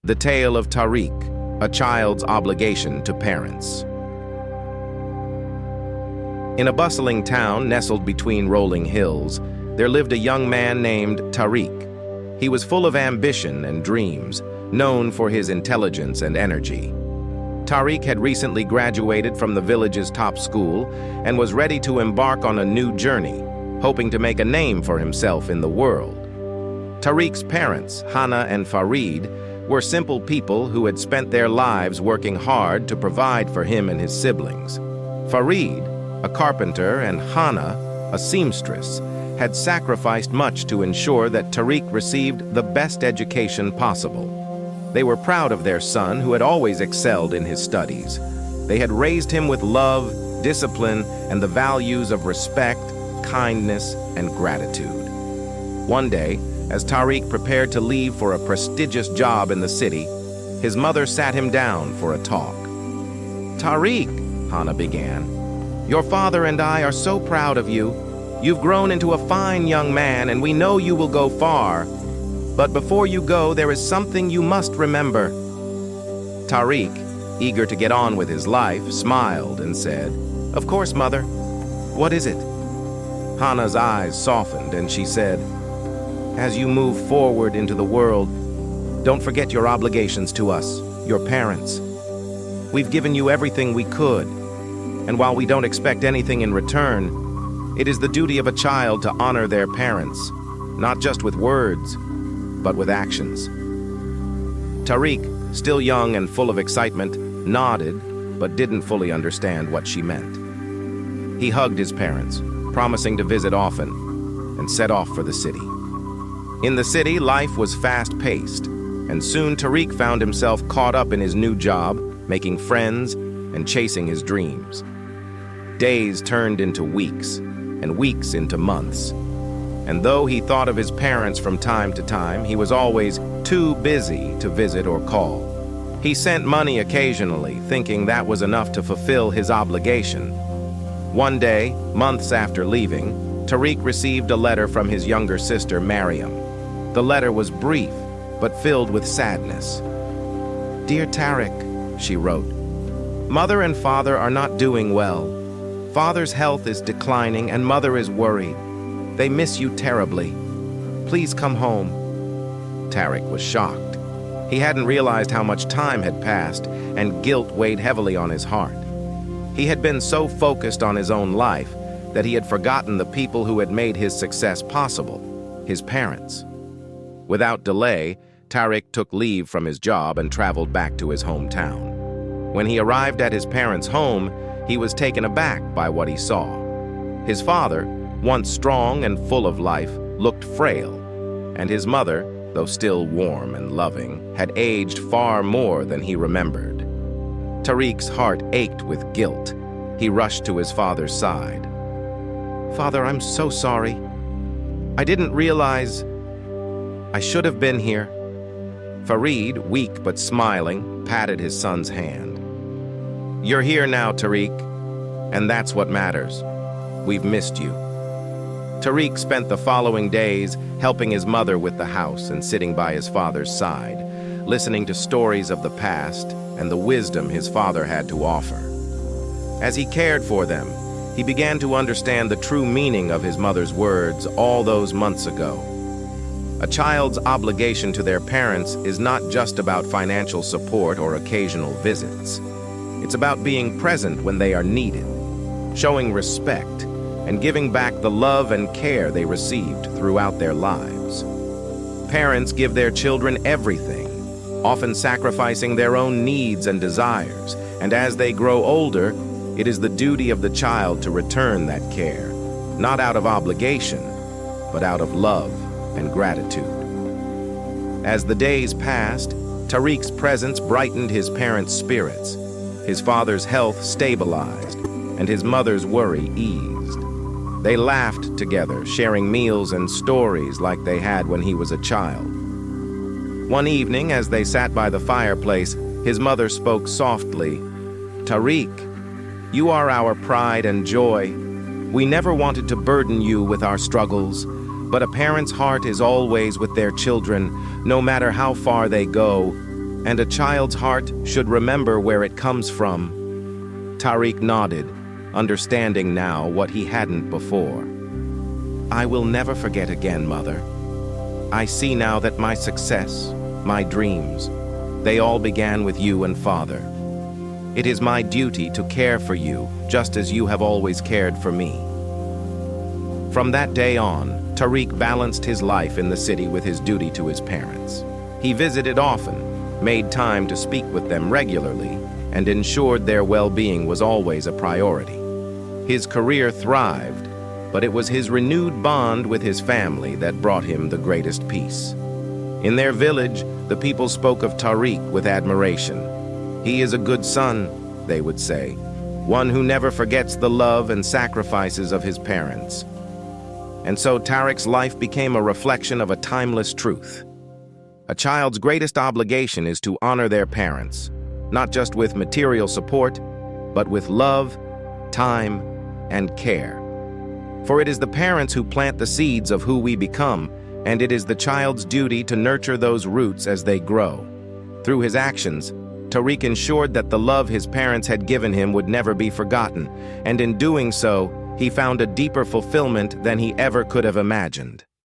The Tale of Tariq, a child's obligation to parents. In a bustling town nestled between rolling hills, there lived a young man named Tariq. He was full of ambition and dreams, known for his intelligence and energy. Tariq had recently graduated from the village's top school and was ready to embark on a new journey, hoping to make a name for himself in the world. Tariq's parents, Hana and Farid, were simple people who had spent their lives working hard to provide for him and his siblings. Farid, a carpenter, and Hana, a seamstress, had sacrificed much to ensure that Tariq received the best education possible. They were proud of their son, who had always excelled in his studies. They had raised him with love, discipline, and the values of respect, kindness, and gratitude. One day, as Tariq prepared to leave for a prestigious job in the city, his mother sat him down for a talk. "Tariq," Hana began, "your father and I are so proud of you. You've grown into a fine young man, and we know you will go far. But before you go, there is something you must remember." Tariq, eager to get on with his life, smiled and said, "Of course, mother. What is it?" Hana's eyes softened, and she said, "As you move forward into the world, don't forget your obligations to us, your parents. We've given you everything we could, and while we don't expect anything in return, it is the duty of a child to honor their parents, not just with words, but with actions." Tariq, still young and full of excitement, nodded, but didn't fully understand what she meant. He hugged his parents, promising to visit often, and set off for the city. In the city, life was fast-paced, and soon Tariq found himself caught up in his new job, making friends and chasing his dreams. Days turned into weeks, and weeks into months. And though he thought of his parents from time to time, he was always too busy to visit or call. He sent money occasionally, thinking that was enough to fulfill his obligation. One day, months after leaving, Tariq received a letter from his younger sister, Mariam. The letter was brief, but filled with sadness. "Dear Tariq," she wrote, "Mother and father are not doing well. Father's health is declining and mother is worried. They miss you terribly. Please come home." Tariq was shocked. He hadn't realized how much time had passed, and guilt weighed heavily on his heart. He had been so focused on his own life that he had forgotten the people who had made his success possible, his parents. Without delay, Tariq took leave from his job and traveled back to his hometown. When he arrived at his parents' home, he was taken aback by what he saw. His father, once strong and full of life, looked frail, and his mother, though still warm and loving, had aged far more than he remembered. Tariq's heart ached with guilt. He rushed to his father's side. "Father, I'm so sorry. I didn't realize. I should have been here." Farid, weak but smiling, patted his son's hand. "You're here now, Tariq, and that's what matters. We've missed you." Tariq spent the following days helping his mother with the house and sitting by his father's side, listening to stories of the past and the wisdom his father had to offer. As he cared for them, he began to understand the true meaning of his mother's words all those months ago. A child's obligation to their parents is not just about financial support or occasional visits. It's about being present when they are needed, showing respect, and giving back the love and care they received throughout their lives. Parents give their children everything, often sacrificing their own needs and desires, and as they grow older, it is the duty of the child to return that care, not out of obligation, but out of love and gratitude. As the days passed, Tariq's presence brightened his parents' spirits. His father's health stabilized, and his mother's worry eased. They laughed together, sharing meals and stories like they had when he was a child. One evening, as they sat by the fireplace, his mother spoke softly, "Tariq, you are our pride and joy. We never wanted to burden you with our struggles, but a parent's heart is always with their children, no matter how far they go. And a child's heart should remember where it comes from. Tariq nodded, understanding now what he hadn't before. I will never forget again, Mother. I see now that my success, my dreams, they all began with you and Father. It is my duty to care for you, just as you have always cared for me. From that day on, Tariq balanced his life in the city with his duty to his parents. He visited often, made time to speak with them regularly, and ensured their well-being was always a priority. His career thrived, but it was his renewed bond with his family that brought him the greatest peace. In their village, the people spoke of Tariq with admiration. He is a good son, they would say, one who never forgets the love and sacrifices of his parents. And so Tariq's life became a reflection of a timeless truth. A child's greatest obligation is to honor their parents, not just with material support, but with love, time, and care. For it is the parents who plant the seeds of who we become, and it is the child's duty to nurture those roots as they grow. Through his actions, Tariq ensured that the love his parents had given him would never be forgotten, and in doing so, he found a deeper fulfillment than he ever could have imagined.